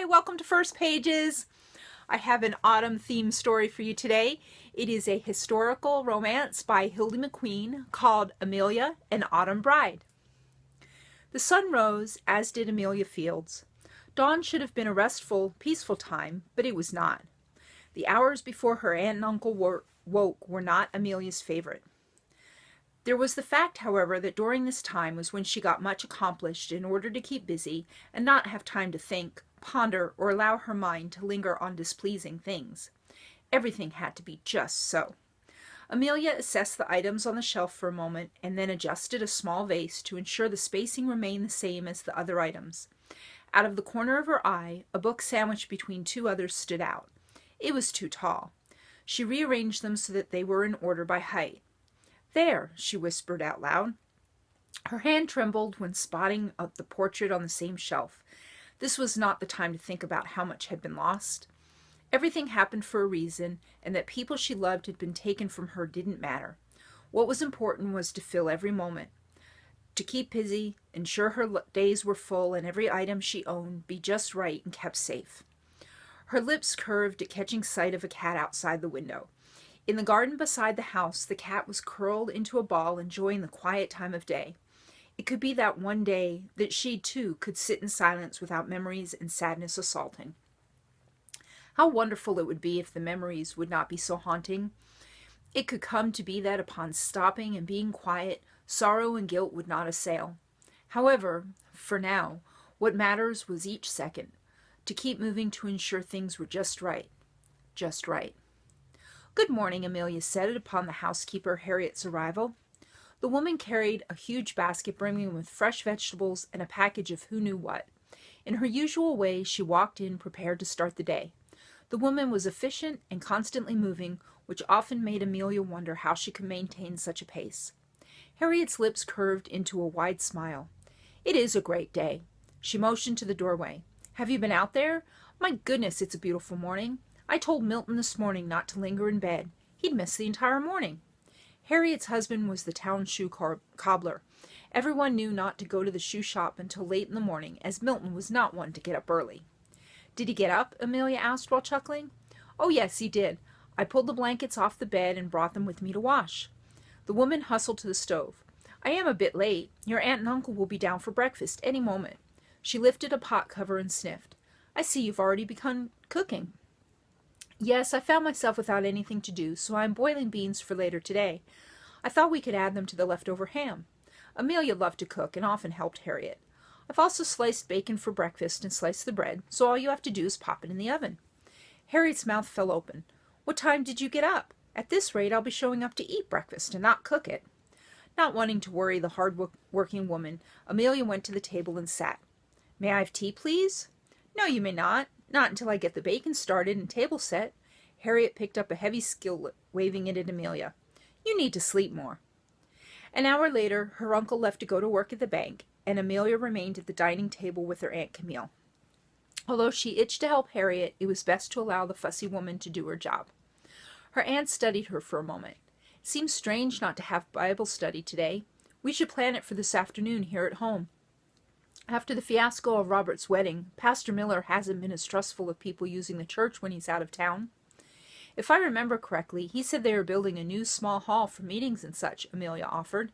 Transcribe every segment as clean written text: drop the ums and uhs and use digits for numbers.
Hi, welcome to First Pages. I have an autumn themed story for you today. It is a historical romance by Hildy McQueen called Amelia, an Autumn Bride. The sun rose, as did Amelia Fields. Dawn should have been a restful, peaceful time, but it was not. The hours before her aunt and uncle woke were not Amelia's favorite. There was the fact, however, that during this time was when she got much accomplished in order to keep busy and not have time to think, ponder, or allow her mind to linger on displeasing things. Everything had to be just so. Amelia assessed the items on the shelf for a moment and then adjusted a small vase to ensure the spacing remained the same as the other items. Out of the corner of her eye, a book sandwiched between two others stood out. It was too tall. She rearranged them so that they were in order by height. "There," she whispered out loud. Her hand trembled when spotting the portrait on the same shelf. This was not the time to think about how much had been lost. Everything happened for a reason, and that people she loved had been taken from her didn't matter. What was important was to fill every moment, to keep busy, ensure her days were full, and every item she owned be just right and kept safe. Her lips curved at catching sight of a cat outside the window. In the garden beside the house, the cat was curled into a ball, enjoying the quiet time of day. It could be that one day that she, too, could sit in silence without memories and sadness assaulting. How wonderful it would be if the memories would not be so haunting. It could come to be that upon stopping and being quiet, sorrow and guilt would not assail. However, for now, what matters was each second, to keep moving to ensure things were just right. Just right. "Good morning," Amelia said upon the housekeeper Harriet's arrival. The woman carried a huge basket brimming with fresh vegetables and a package of who knew what. In her usual way, she walked in prepared to start the day. The woman was efficient and constantly moving, which often made Amelia wonder how she could maintain such a pace. Harriet's lips curved into a wide smile. "It is a great day." She motioned to the doorway. "Have you been out there? My goodness, it's a beautiful morning. I told Milton this morning not to linger in bed. He'd miss the entire morning." Harriet's husband was the town shoe cobbler. Everyone knew not to go to the shoe shop until late in the morning, as Milton was not one to get up early. "Did he get up?" Amelia asked while chuckling. "Oh, yes, he did. I pulled the blankets off the bed and brought them with me to wash." The woman hustled to the stove. "I am a bit late. Your aunt and uncle will be down for breakfast any moment." She lifted a pot cover and sniffed. "I see you've already begun cooking." "Yes, I found myself without anything to do, so I am boiling beans for later today. I thought we could add them to the leftover ham." Amelia loved to cook and often helped Harriet. "I've also sliced bacon for breakfast and sliced the bread, so all you have to do is pop it in the oven." Harriet's mouth fell open. "What time did you get up? At this rate, I'll be showing up to eat breakfast and not cook it." Not wanting to worry the hard-working woman, Amelia went to the table and sat. "May I have tea, please?" "No, you may not. Not until I get the bacon started and table set." Harriet picked up a heavy skillet, waving it at Amelia. "You need to sleep more." An hour later, her uncle left to go to work at the bank, and Amelia remained at the dining table with her Aunt Camille. Although she itched to help Harriet, it was best to allow the fussy woman to do her job. Her aunt studied her for a moment. "It seems strange not to have Bible study today. We should plan it for this afternoon here at home. After the fiasco of Robert's wedding, Pastor Miller hasn't been as trustful of people using the church when he's out of town." "If I remember correctly, he said they were building a new small hall for meetings and such," Amelia offered.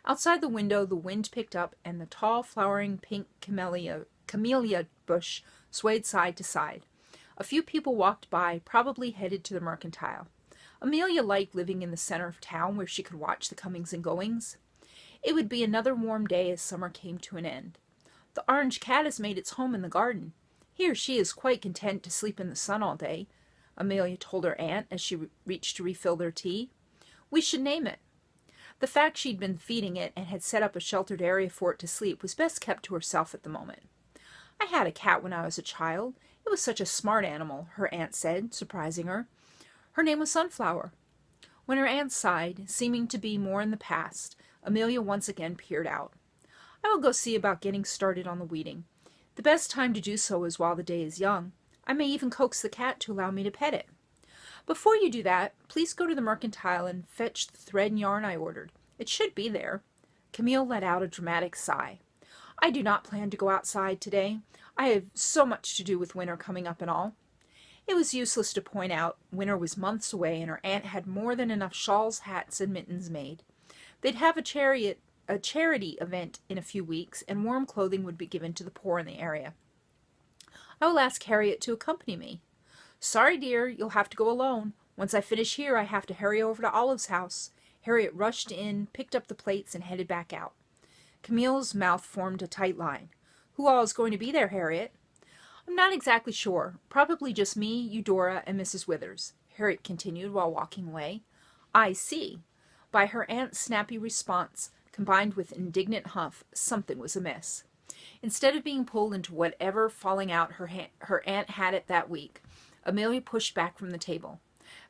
Outside the window, the wind picked up, and the tall, flowering pink camellia bush swayed side to side. A few people walked by, probably headed to the mercantile. Amelia liked living in the center of town where she could watch the comings and goings. It would be another warm day as summer came to an end. "The orange cat has made its home in the garden. He or she is quite content to sleep in the sun all day," Amelia told her aunt as she reached to refill their tea. "We should name it." The fact she'd been feeding it and had set up a sheltered area for it to sleep was best kept to herself at the moment. "I had a cat when I was a child. It was such a smart animal," her aunt said, surprising her. "Her name was Sunflower." When her aunt sighed, seeming to be more in the past, Amelia once again peered out. "I will go see about getting started on the weeding. The best time to do so is while the day is young. I may even coax the cat to allow me to pet it." "Before you do that, please go to the mercantile and fetch the thread and yarn I ordered. It should be there." Camille let out a dramatic sigh. "I do not plan to go outside today. I have so much to do with winter coming up and all. It was useless to point out winter was months away and her aunt had more than enough shawls, hats, and mittens made. They'd have a charity event in a few weeks, and warm clothing would be given to the poor in the area. I will ask Harriet to accompany me. Sorry, dear, you'll have to go alone. Once I finish here, I have to hurry over to Olive's house. Harriet rushed in, picked up the plates, and headed back out. Camille's mouth formed a tight line. Who all is going to be there, Harriet? I'm not exactly sure. Probably just me, Eudora, and Mrs. Withers, Harriet continued while walking away. I see. By her aunt's snappy response, combined with indignant huff, something was amiss. Instead of being pulled into whatever falling out her aunt had it that week, Amelia pushed back from the table.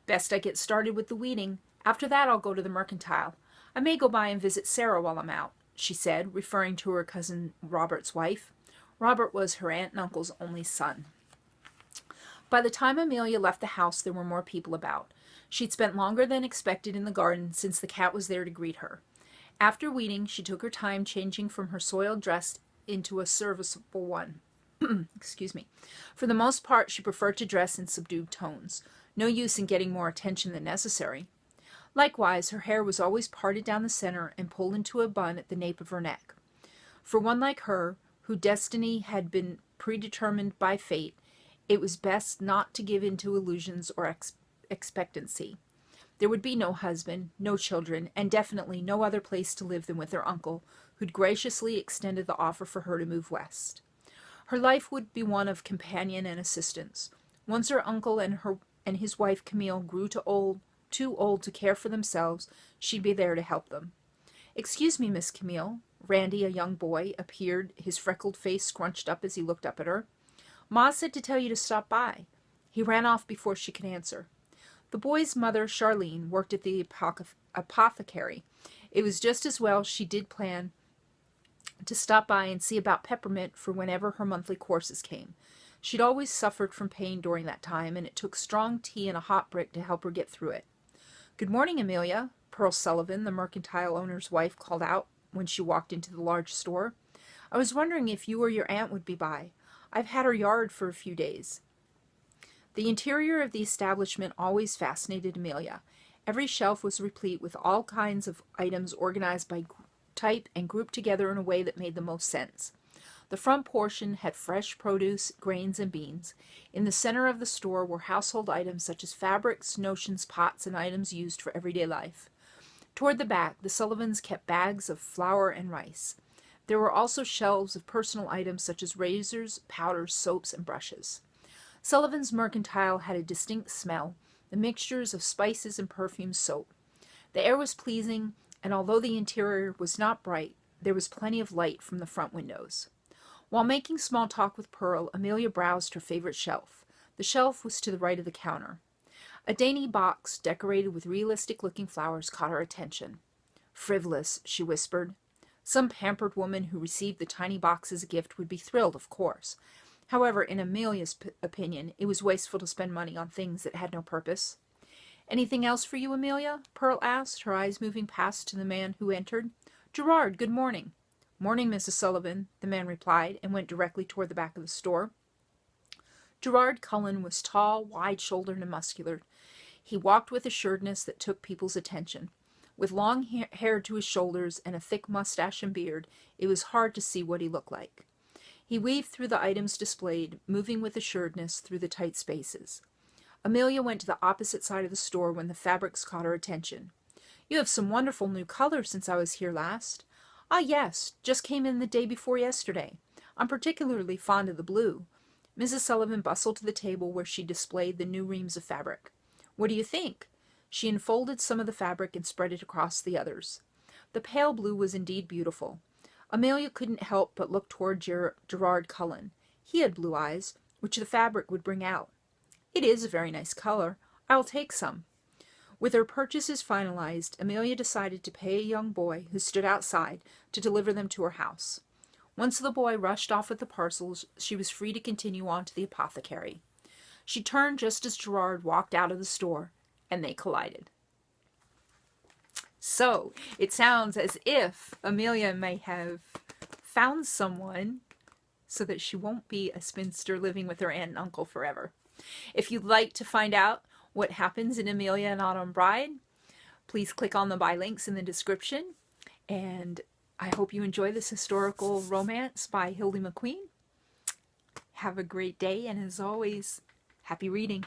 Best I get started with the weeding. After that I'll go to the mercantile. I may go by and visit Sarah while I'm out, she said, referring to her cousin Robert's wife. Robert was her aunt and uncle's only son. By the time Amelia left the house, there were more people about. She'd spent longer than expected in the garden since the cat was there to greet her. After weeding, she took her time changing from her soiled dress into a serviceable one. Excuse me. For the most part, she preferred to dress in subdued tones. No use in getting more attention than necessary. Likewise, her hair was always parted down the center and pulled into a bun at the nape of her neck. For one like her, whose destiny had been predetermined by fate, it was best not to give in to illusions or expectancy. There would be no husband, no children, and definitely no other place to live than with her uncle, who'd graciously extended the offer for her to move west. Her life would be one of companion and assistance. Once her uncle and his wife Camille grew too old to care for themselves, she'd be there to help them. Excuse me, Miss Camille. Randy, a young boy, appeared, his freckled face scrunched up as he looked up at her. Ma said to tell you to stop by. He ran off before she could answer. The boy's mother, Charlene, worked at the apothecary. It was just as well she did plan to stop by and see about peppermint for whenever her monthly courses came. She'd always suffered from pain during that time, and it took strong tea and a hot brick to help her get through it. Good morning, Amelia, Pearl Sullivan, the mercantile owner's wife, called out when she walked into the large store. I was wondering if you or your aunt would be by. I've had her yard for a few days. The interior of the establishment always fascinated Amelia. Every shelf was replete with all kinds of items organized by type and grouped together in a way that made the most sense. The front portion had fresh produce, grains, and beans. In the center of the store were household items such as fabrics, notions, pots, and items used for everyday life. Toward the back, the Sullivans kept bags of flour and rice. There were also shelves of personal items such as razors, powders, soaps, and brushes. Sullivan's mercantile had a distinct smell, the mixtures of spices and perfume soap. The air was pleasing, and although the interior was not bright, there was plenty of light from the front windows. While making small talk with Pearl, Amelia browsed her favorite shelf. The shelf was to the right of the counter. A dainty box, decorated with realistic-looking flowers, caught her attention. Frivolous, she whispered. Some pampered woman who received the tiny box as a gift would be thrilled, of course. However, in Amelia's opinion, it was wasteful to spend money on things that had no purpose. Anything else for you, Amelia? Pearl asked, her eyes moving past to the man who entered. Gerard, good morning. Morning, Mrs. Sullivan, the man replied, and went directly toward the back of the store. Gerard Cullen was tall, wide-shouldered, and muscular. He walked with assuredness that took people's attention. With long hair to his shoulders and a thick mustache and beard, it was hard to see what he looked like. He weaved through the items displayed, moving with assuredness through the tight spaces. Amelia went to the opposite side of the store when the fabrics caught her attention. You have some wonderful new colors since I was here last. Ah, yes, just came in the day before yesterday. I'm particularly fond of the blue. Mrs. Sullivan bustled to the table where she displayed the new reams of fabric. What do you think? She unfolded some of the fabric and spread it across the others. The pale blue was indeed beautiful. Amelia couldn't help but look toward Gerard Cullen. He had blue eyes, which the fabric would bring out. It is a very nice color. I'll take some. With her purchases finalized, Amelia decided to pay a young boy who stood outside to deliver them to her house. Once the boy rushed off with the parcels, she was free to continue on to the apothecary. She turned just as Gerard walked out of the store, and they collided. So, it sounds as if Amelia may have found someone so that she won't be a spinster living with her aunt and uncle forever. If you'd like to find out what happens in Amelia and Autumn Bride, please click on the buy links in the description. And I hope you enjoy this historical romance by Hildy McQueen. Have a great day, and as always, happy reading.